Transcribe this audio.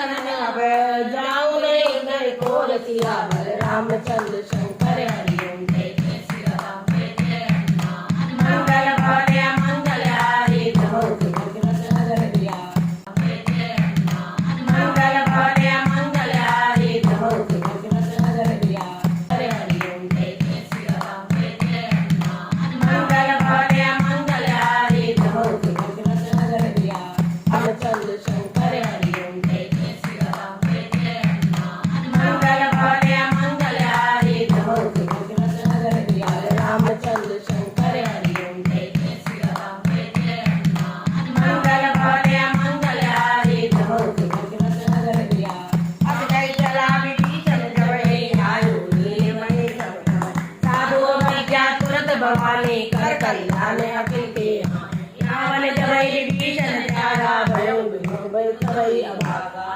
अब जाऊं नहीं घर को रसिया बर रामचंद्र शंकर हरिओम जय जय सिया राम जय जय हनुमान मंगल भले मंगल हारी बहुत नगर दिया जय जय हनुमान मंगल भले मंगल हारी बहुत नगर दिया हरे हरिओम जय जय सिया राम जय जय हनुमान मंगल भले मंगल हारी बहुत नगर दिया रामचंद्र शंकर हरिओम जय जय सिया राम जय जय हनुमान मंगल भले मंगल हारी बहुत नगर दिया रामचंद्र शंकर हरिओम जय जय सिया राम जय जय हनुमान मंगल भले मंगल हारी बहुत नगर दिया अब जय चला विभीषण जबहि आयो नीले मणि सब साधु विद्या तुरत भवानी कर कल्याण अखिल के रावण जबहि विभीषण त्यागा भयो तबहि अभागा।